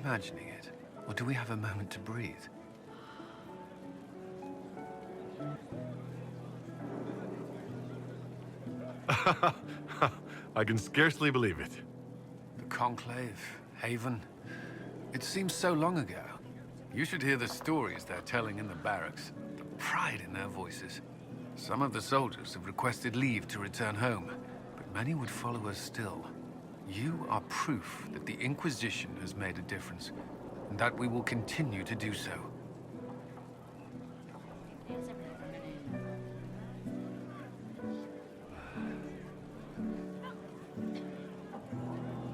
imagining it? Or do we have a moment to breathe? I can scarcely believe it. The Conclave, Haven. It seems so long ago. You should hear the stories they're telling in the barracks. The pride in their voices. Some of the soldiers have requested leave to return home, but many would follow us still. You are proof that the Inquisition has made a difference, and that we will continue to do so.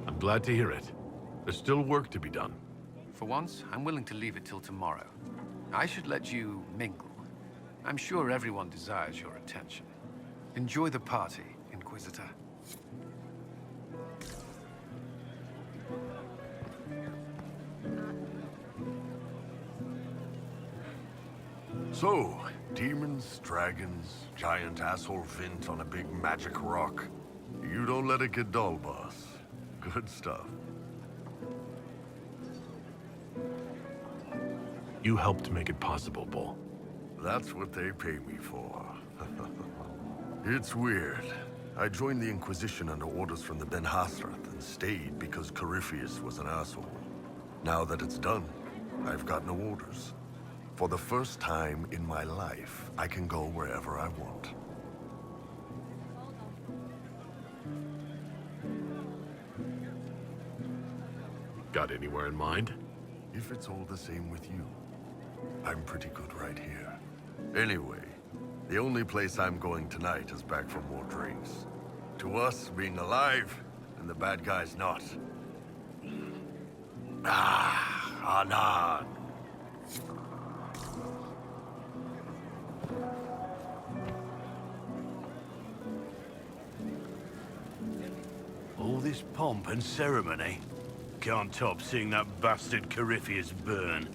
I'm glad to hear it. There's still work to be done. For once, I'm willing to leave it till tomorrow. I should let you mingle. I'm sure everyone desires your attention. Enjoy the party, Inquisitor. So, demons, dragons, giant asshole Vint on a big magic rock. You don't let it get dull, boss. Good stuff. You helped make it possible, Bull. That's what they pay me for. It's weird. I joined the Inquisition under orders from the Ben Hathrath and stayed because Corypheus was an asshole. Now that it's done, I've got no orders. For the first time in my life, I can go wherever I want. Got anywhere in mind? If it's all the same with you, I'm pretty good right here. Anyway, the only place I'm going tonight is back for more drinks. To us, being alive, and the bad guys not. Anan. All this pomp and ceremony can't top seeing that bastard Corypheus burn.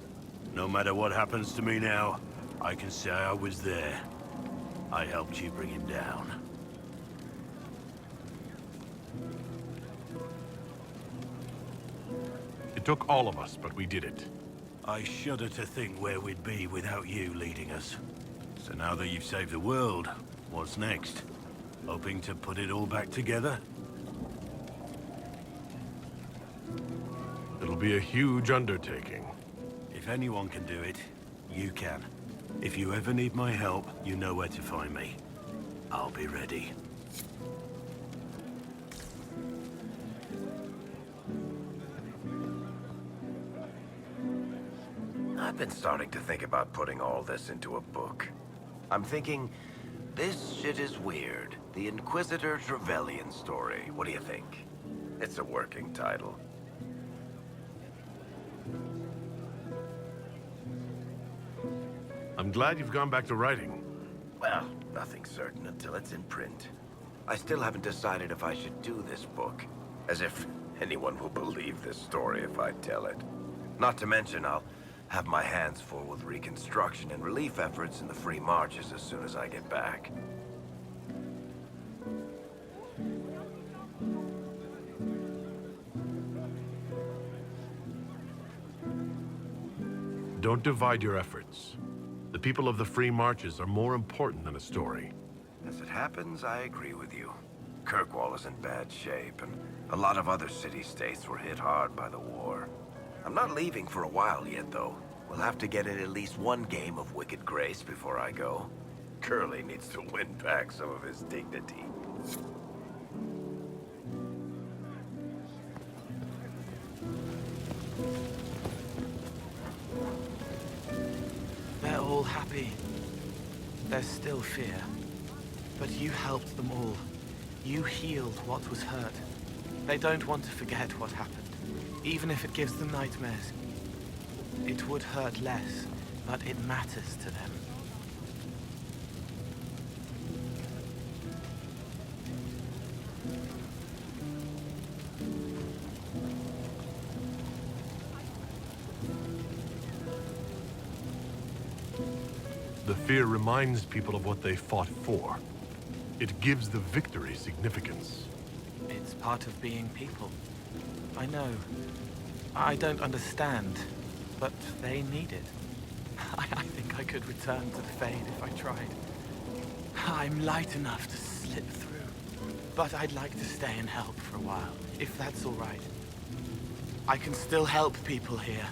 No matter what happens to me now, I can say I was there. I helped you bring him down. It took all of us, but we did it. I shudder to think where we'd be without you leading us. So now that you've saved the world, what's next? Hoping to put it all back together? It'll be a huge undertaking. If anyone can do it, you can. If you ever need my help, you know where to find me. I'll be ready. I've been starting to think about putting all this into a book. I'm thinking, this shit is weird. The Inquisitor Trevelyan story. What do you think? It's a working title. I'm glad you've gone back to writing. Well, nothing's certain until it's in print. I still haven't decided if I should do this book. As if anyone will believe this story if I tell it. Not to mention, I'll have my hands full with reconstruction and relief efforts in the Free Marches as soon as I get back. Don't divide your efforts. The people of the Free Marches are more important than a story. As it happens, I agree with you. Kirkwall is in bad shape, and a lot of other city-states were hit hard by the war. I'm not leaving for a while yet, though. We'll have to get in at least one game of Wicked Grace before I go. Curly needs to win back some of his dignity. They're all happy. There's still fear. But you helped them all. You healed what was hurt. They don't want to forget what happened, even if it gives them nightmares. It would hurt less, but it matters to them. The fear reminds people of what they fought for. It gives the victory significance. It's part of being people. I know. I don't understand, but they need it. I think I could return to the Fade if I tried. I'm light enough to slip through, but I'd like to stay and help for a while, if that's all right. I can still help people here.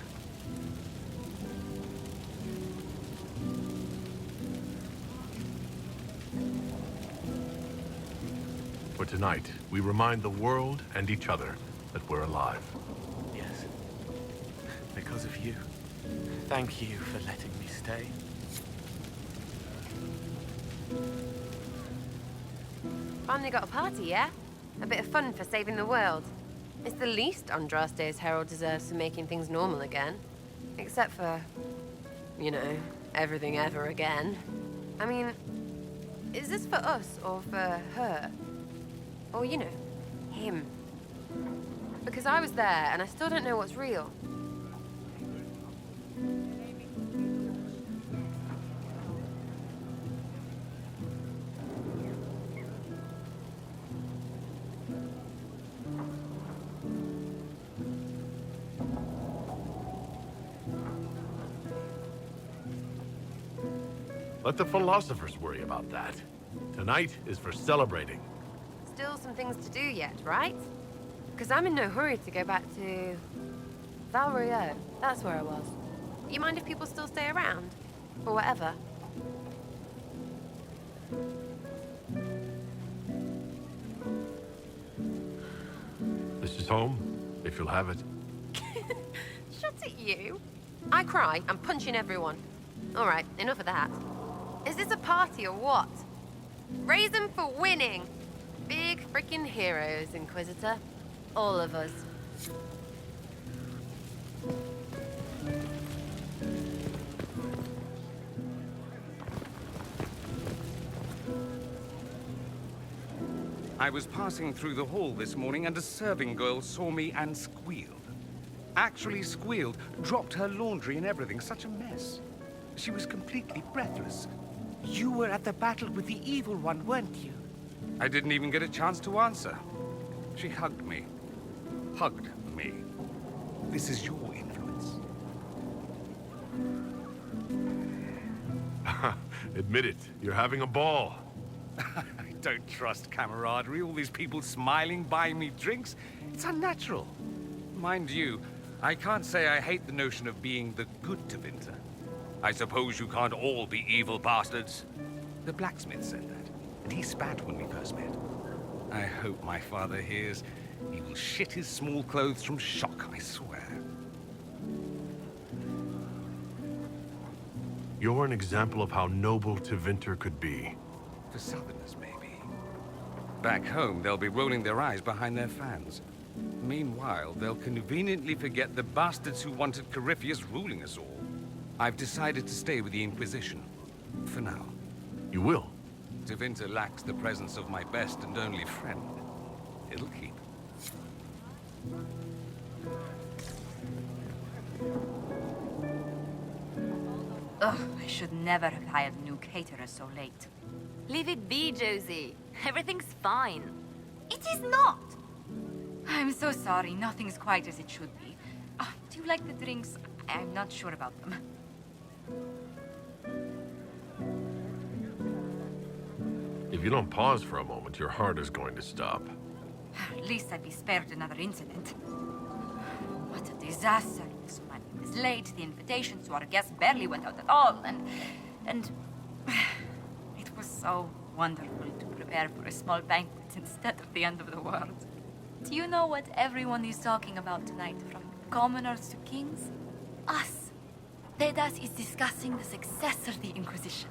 For tonight, we remind the world and each other that we're alive. Yes. Because of you. Thank you for letting me stay. Finally got a party, yeah? A bit of fun for saving the world. It's the least Andraste's herald deserves for making things normal again. Except for, you know, everything ever again. I mean, is this for us or for her? Or, you know, him? Because I was there and I still don't know what's real. Let the philosophers worry about that. Tonight is for celebrating. Still some things to do yet, right? Because I'm in no hurry to go back to... Val Royeaux. That's where I was. You mind if people still stay around? Or whatever? This is home, if you'll have it. Shut it, you. I cry, I'm punching everyone. All right, enough of that. Is this a party or what? Raise them for winning. Big freaking heroes, Inquisitor. All of us. I was passing through the hall this morning and a serving girl saw me and squealed. Actually squealed, dropped her laundry and everything, such a mess. She was completely breathless. You were at the battle with the evil one, weren't you? I didn't even get a chance to answer. She hugged me. Hugged me. This is your influence. Admit it, you're having a ball. I don't trust camaraderie, all these people smiling, buying me drinks. It's unnatural. Mind you, I can't say I hate the notion of being the good Tevinter. I suppose you can't all be evil bastards. The blacksmith said that, and he spat when we first met. I hope my father hears. He will shit his small clothes from shock, I swear. You're an example of how noble Tevinter could be. For Southerners, maybe. Back home, they'll be rolling their eyes behind their fans. Meanwhile, they'll conveniently forget the bastards who wanted Corypheus ruling us all. I've decided to stay with the Inquisition. For now. You will? Tevinter lacks the presence of my best and only friend. It'll keep. Ugh, I should never have hired a new caterer so late. Leave it be, Josie. Everything's fine. It is not! I'm so sorry, nothing's quite as it should be. Do you like the drinks? I'm not sure about them. If you don't pause for a moment, your heart is going to stop. At least I'd be spared another incident. What a disaster. So money was late, the invitations to our guests barely went out at all, and... It was so wonderful to prepare for a small banquet instead of the end of the world. Do you know what everyone is talking about tonight, from commoners to kings? Us. Dedas is discussing the successor of the Inquisition.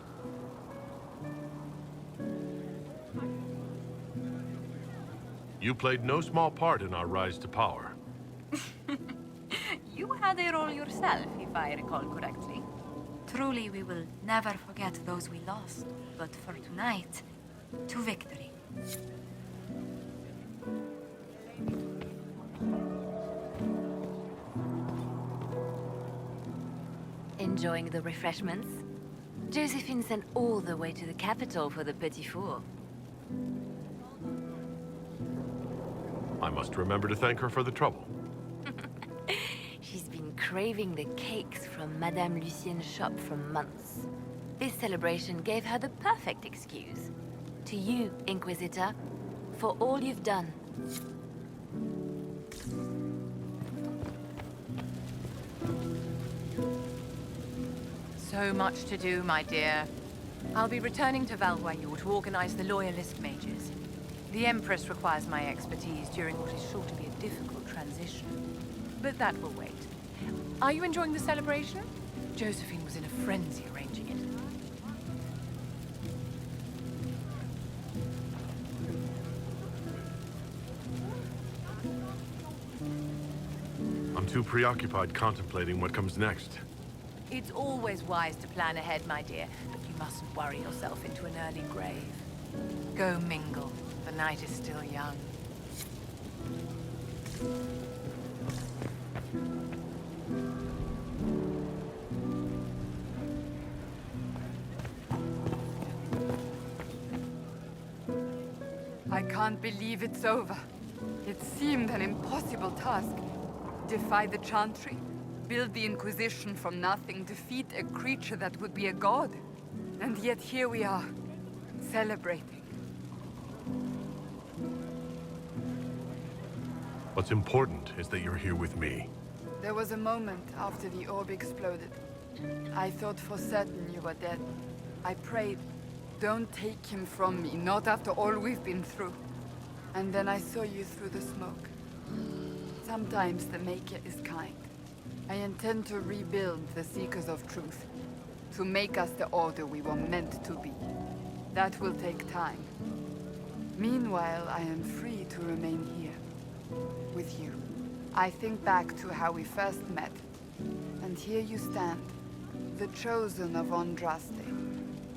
You played no small part in our rise to power. You had a role yourself, if I recall correctly. Truly, we will never forget those we lost. But for tonight, to victory. Enjoying the refreshments? Josephine sent all the way to the capital for the Petit Four. I must remember to thank her for the trouble. craving the cakes from Madame Lucien's shop for months. This celebration gave her the perfect excuse. To you, Inquisitor, for all you've done. So much to do, my dear. I'll be returning to Val Royeaux to organize the Loyalist mages. The Empress requires my expertise during what is sure to be a difficult transition. But that will wait. Are you enjoying the celebration? Josephine was in a frenzy arranging it. I'm too preoccupied contemplating what comes next. It's always wise to plan ahead, my dear, but you mustn't worry yourself into an early grave. Go mingle. The night is still young. I can't believe it's over. It seemed an impossible task. Defy the Chantry, build the Inquisition from nothing, defeat a creature that would be a god. And yet here we are, celebrating. What's important is that you're here with me. There was a moment after the orb exploded. I thought for certain you were dead. I prayed, don't take him from me, not after all we've been through. And then I saw you through the smoke. Sometimes the Maker is kind. I intend to rebuild the Seekers of Truth, to make us the Order we were meant to be. That will take time. Meanwhile, I am free to remain here, with you. I think back to how we first met, and here you stand, the chosen of Andraste,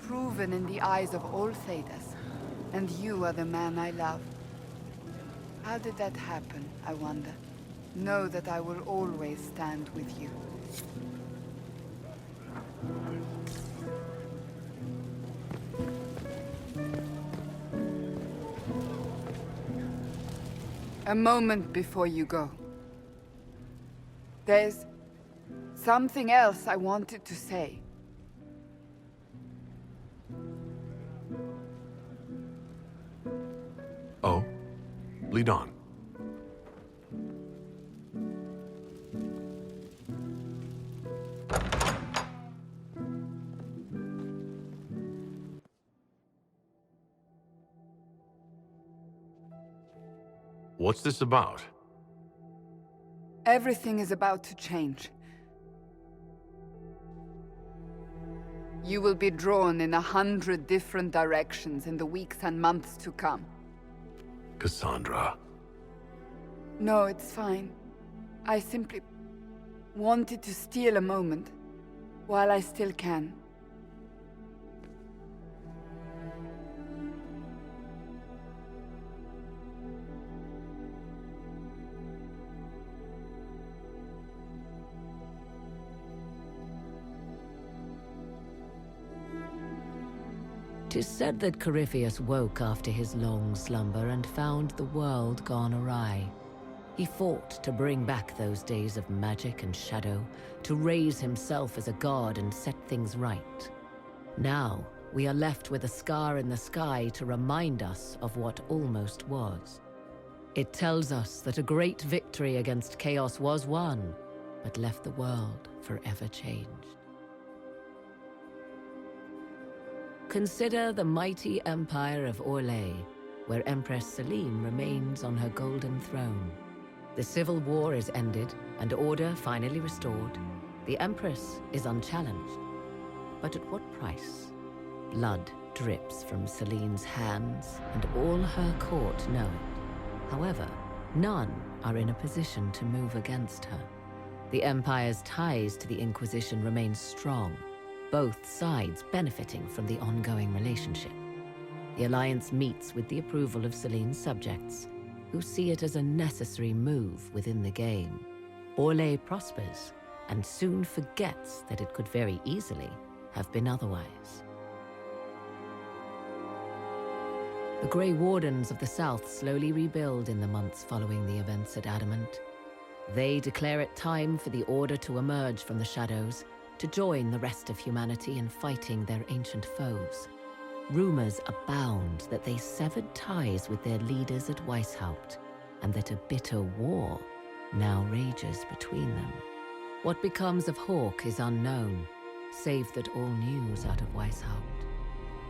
proven in the eyes of all Thedas, and you are the man I love. How did that happen, I wonder? Know that I will always stand with you. A moment before you go. There's something else I wanted to say. Oh? Lead on. What's this about? Everything is about to change. You will be drawn in 100 different directions in the weeks and months to come. Cassandra. No, it's fine. I simply wanted to steal a moment, while I still can. "'Tis said that Corypheus woke after his long slumber and found the world gone awry. He fought to bring back those days of magic and shadow, to raise himself as a god and set things right. Now, we are left with a scar in the sky to remind us of what almost was. It tells us that a great victory against chaos was won, but left the world forever changed. Consider the mighty empire of Orlais, where Empress Celine remains on her golden throne. The civil war is ended and order finally restored. The Empress is unchallenged. But at what price? Blood drips from Celine's hands, and all her court know it. However, none are in a position to move against her. The Empire's ties to the Inquisition remain strong, both sides benefiting from the ongoing relationship. The Alliance meets with the approval of Celine's subjects, who see it as a necessary move within the game. Orlais prospers, and soon forgets that it could very easily have been otherwise. The Grey Wardens of the South slowly rebuild in the months following the events at Adamant. They declare it time for the Order to emerge from the shadows, to join the rest of humanity in fighting their ancient foes. Rumors abound that they severed ties with their leaders at Weishaupt, and that a bitter war now rages between them. What becomes of Hawke is unknown, save that all news out of Weishaupt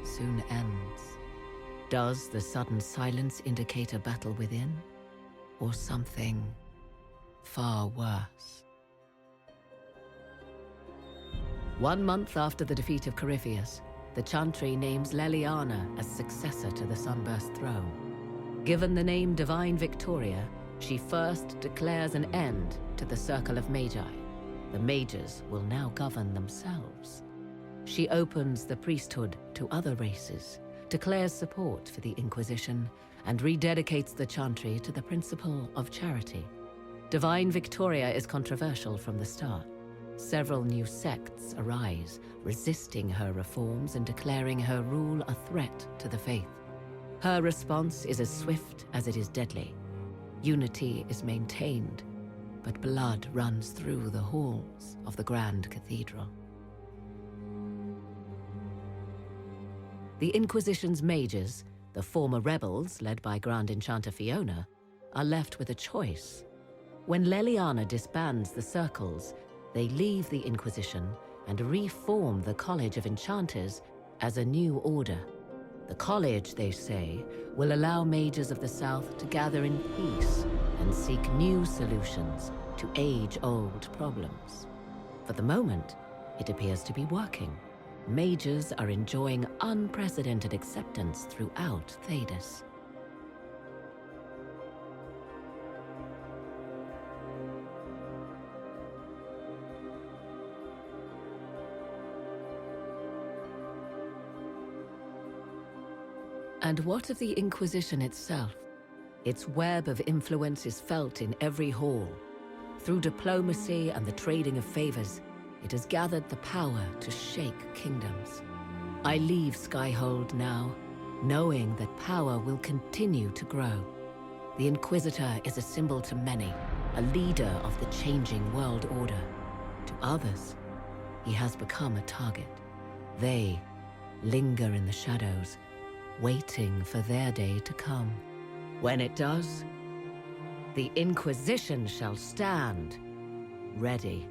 soon ends. Does the sudden silence indicate a battle within, or something far worse? 1 month after the defeat of Corypheus, the Chantry names Leliana as successor to the Sunburst throne. Given the name Divine Victoria, she first declares an end to the Circle of Magi. The mages will now govern themselves. She opens the priesthood to other races, declares support for the Inquisition, and rededicates the Chantry to the principle of charity. Divine Victoria is controversial from the start. Several new sects arise, resisting her reforms and declaring her rule a threat to the faith. Her response is as swift as it is deadly. Unity is maintained, but blood runs through the halls of the Grand Cathedral. The Inquisition's mages, the former rebels led by Grand Enchanter Fiona, are left with a choice. When Leliana disbands the circles, they leave the Inquisition and reform the College of Enchanters as a new order. The college, they say, will allow mages of the South to gather in peace and seek new solutions to age-old problems. For the moment, it appears to be working. Mages are enjoying unprecedented acceptance throughout Thedas. And what of the Inquisition itself? Its web of influence is felt in every hall. Through diplomacy and the trading of favors, it has gathered the power to shake kingdoms. I leave Skyhold now, knowing that power will continue to grow. The Inquisitor is a symbol to many, a leader of the changing world order. To others, he has become a target. They linger in the shadows, waiting for their day to come. When it does, the Inquisition shall stand ready.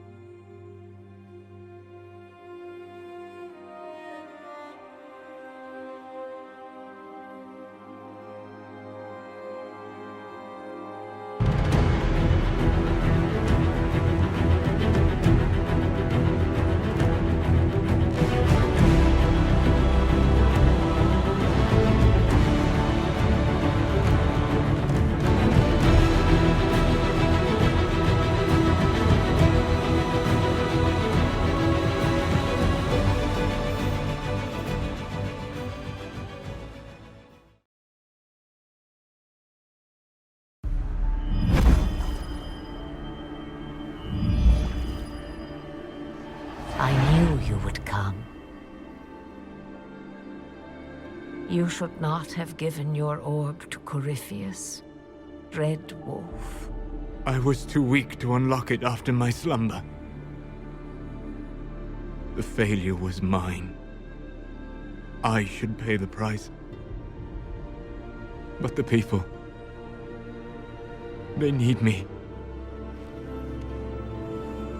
I knew you would come. You should not have given your orb to Corypheus, Red Wolf. I was too weak to unlock it after my slumber. The failure was mine. I should pay the price. But the people... they need me.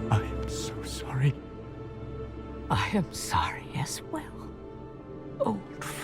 I am so sorry. I am sorry as well, old friend.